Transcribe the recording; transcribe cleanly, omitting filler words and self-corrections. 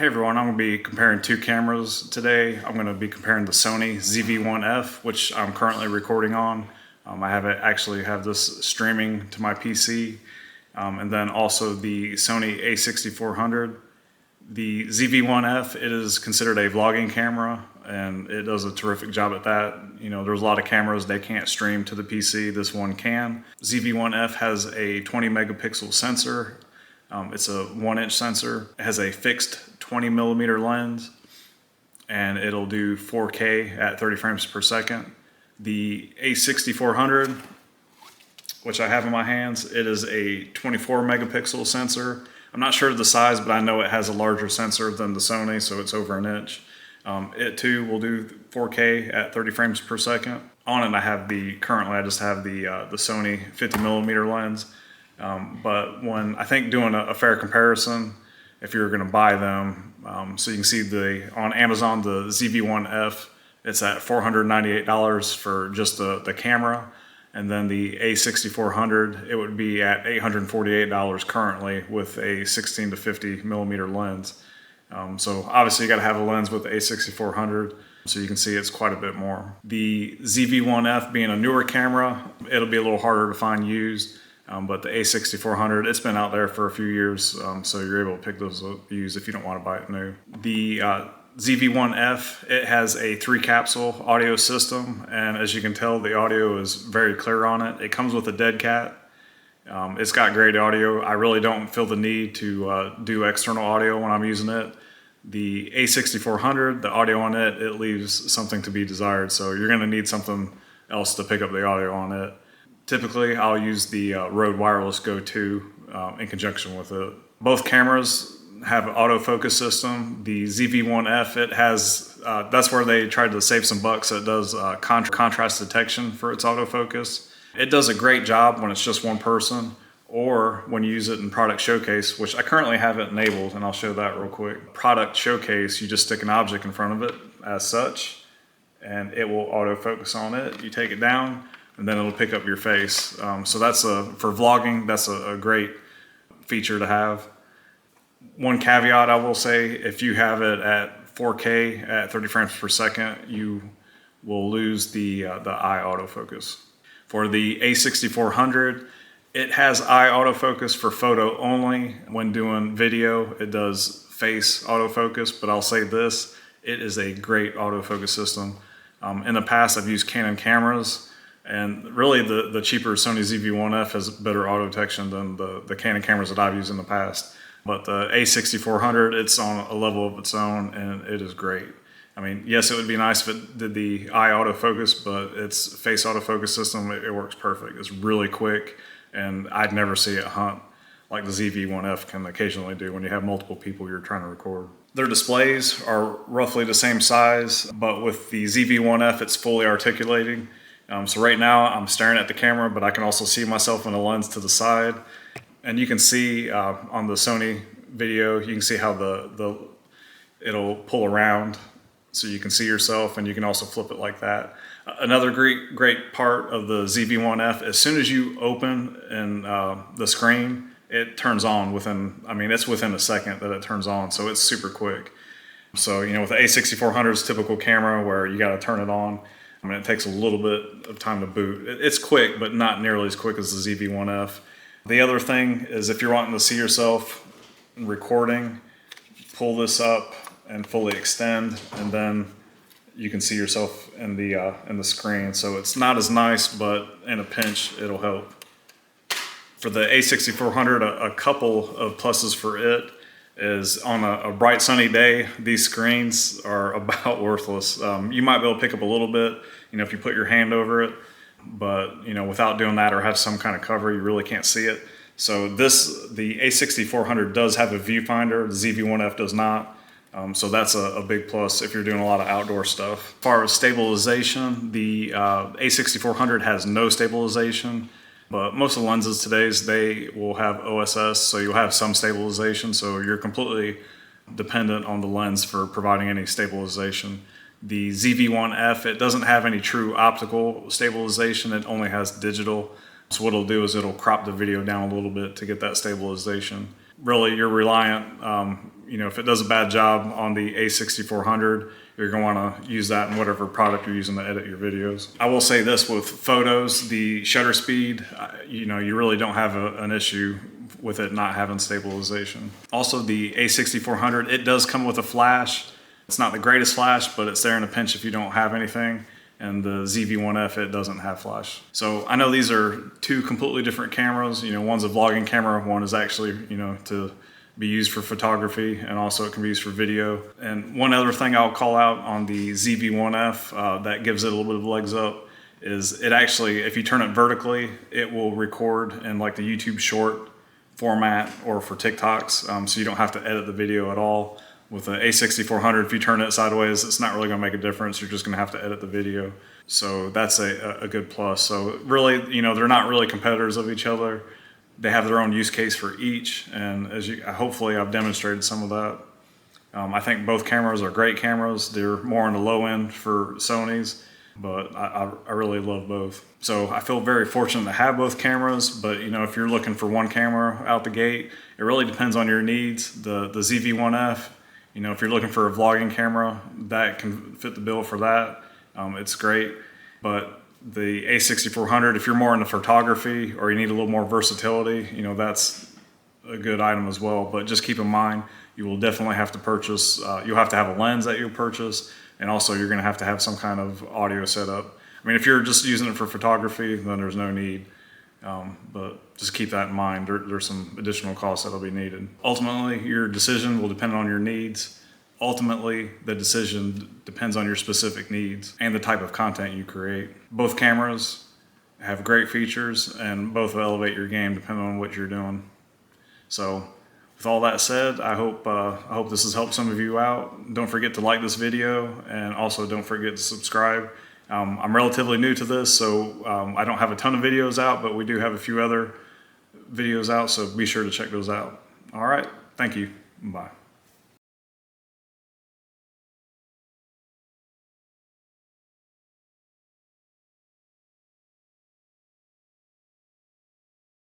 Hey everyone, I'm going to be comparing two cameras today. I'm going to be comparing the Sony ZV-1F, which I'm currently recording on. I actually have this streaming to my PC, and then also the Sony A6400. The ZV-1F, it is considered a vlogging camera, and it does a terrific job at that. You know, there's a lot of cameras they can't stream to the PC. This one can. ZV-1F has a 20 megapixel sensor. It's a 1-inch sensor. It has a fixed 20 millimeter lens, and it'll do 4K at 30 frames per second. The A6400, which I have in my hands, it is a 24 megapixel sensor. I'm not sure of the size, but I know it has a larger sensor than the Sony, so it's over an inch. It too will do 4K at 30 frames per second. On it, currently I just have the Sony 50 millimeter lens. But when I think doing a fair comparison, if you're going to buy them, so you can see on Amazon, the ZV-1F, it's at $498 for just the camera. And then the A6400, it would be at $848 currently with a 16 to 50 millimeter lens. So obviously you got to have a lens with the A6400, so you can see it's quite a bit more. The ZV-1F being a newer camera, it'll be a little harder to find used. But the A6400, it's been out there for a few years, so you're able to pick those up used if you don't want to buy it new. The ZV-1F, it has a 3-capsule audio system, and as you can tell, the audio is very clear on it. It comes with a dead cat. It's got great audio. I really don't feel the need to do external audio when I'm using it. The A6400, the audio on it, it leaves something to be desired, so you're going to need something else to pick up the audio on it. Typically, I'll use the Rode Wireless Go 2 in conjunction with it. Both cameras have an autofocus system. The ZV-1F, it has, that's where they tried to save some bucks. It does contrast detection for its autofocus. It does a great job when it's just one person, or when you use it in Product Showcase, which I currently have it enabled, and I'll show that real quick. Product Showcase, you just stick an object in front of it as such, and it will autofocus on it. You take it down, and then it'll pick up your face. So that's for vlogging, that's a great feature to have. One caveat I will say, if you have it at 4K at 30 frames per second, you will lose the eye autofocus. For the A6400, it has eye autofocus for photo only. When doing video, it does face autofocus, but I'll say this, it is a great autofocus system. In the past, I've used Canon cameras, and really the cheaper Sony ZV-1F has better auto detection than the Canon cameras that I've used in the past. But the A6400, it's on a level of its own, and it is great. I mean, yes, it would be nice if it did the eye autofocus, but its face autofocus system, it works perfect. It's really quick, and I'd never see it hunt like the ZV-1F can occasionally do when you have multiple people you're trying to record. Their displays are roughly the same size, but with the ZV-1F, it's fully articulating. So right now I'm staring at the camera, but I can also see myself in the lens to the side. And you can see on the Sony video, you can see how it'll pull around so you can see yourself, and you can also flip it like that. Another great part of the ZV-1F, as soon as you open the screen, it turns on it's within a second that it turns on, so it's super quick. So, you know, with the A6400's typical camera where you got to turn it on, I mean, it takes a little bit of time to boot. It's quick, but not nearly as quick as the ZV-1F. The other thing is, if you're wanting to see yourself recording, pull this up and fully extend, and then you can see yourself in the screen. So it's not as nice, but in a pinch, it'll help. For the A6400, a couple of pluses for it is on a bright sunny day, these screens are about worthless. You might be able to pick up a little bit, you know, if you put your hand over it, but you know, without doing that or have some kind of cover, you really can't see it. So the A6400 does have a viewfinder, the ZV-1F does not. So that's a big plus if you're doing a lot of outdoor stuff. As far as stabilization, the A6400 has no stabilization. But most of the lenses today, they will have OSS, so you'll have some stabilization, so you're completely dependent on the lens for providing any stabilization. The ZV-1F, it doesn't have any true optical stabilization, it only has digital. So what it'll do is it'll crop the video down a little bit to get that stabilization. Really, you're reliant, if it does a bad job on the A6400, you're going to want to use that in whatever product you're using to edit your videos. I will say this with photos, the shutter speed, you really don't have an issue with it not having stabilization. Also, the A6400, it does come with a flash. It's not the greatest flash, but it's there in a pinch if you don't have anything. And the ZV-1F, it doesn't have flash. So I know these are two completely different cameras. One's a vlogging camera, one is actually, to be used for photography, and also it can be used for video. And one other thing I'll call out on the ZV-1F that gives it a little bit of legs up is it actually, if you turn it vertically, it will record in like the YouTube short format or for TikToks, so you don't have to edit the video at all. With the A6400, if you turn it sideways, it's not really going to make a difference. You're just going to have to edit the video. So that's a good plus. So really, they're not really competitors of each other. They have their own use case for each, and hopefully I've demonstrated some of that. I think both cameras are great cameras. They're more on the low end for Sony's, but I really love both. So I feel very fortunate to have both cameras, but if you're looking for one camera out the gate, it really depends on your needs. The ZV-1F, if you're looking for a vlogging camera, that can fit the bill for that. It's great. But the A6400, if you're more into photography or you need a little more versatility, that's a good item as well. But just keep in mind, you will definitely have to purchase, you'll have to have a lens that you'll purchase, and also you're going to have some kind of audio setup. I mean, if you're just using it for photography, then there's no need. But just keep that in mind. There's some additional costs that'll be needed. Ultimately, your decision will depend on your needs. Ultimately, the decision depends on your specific needs and the type of content you create. Both cameras have great features, and both will elevate your game depending on what you're doing. So with all that said, I hope this has helped some of you out. Don't forget to like this video, and also don't forget to subscribe. I'm relatively new to this, so I don't have a ton of videos out, but we do have a few other videos out, so be sure to check those out. All right, thank you. Bye.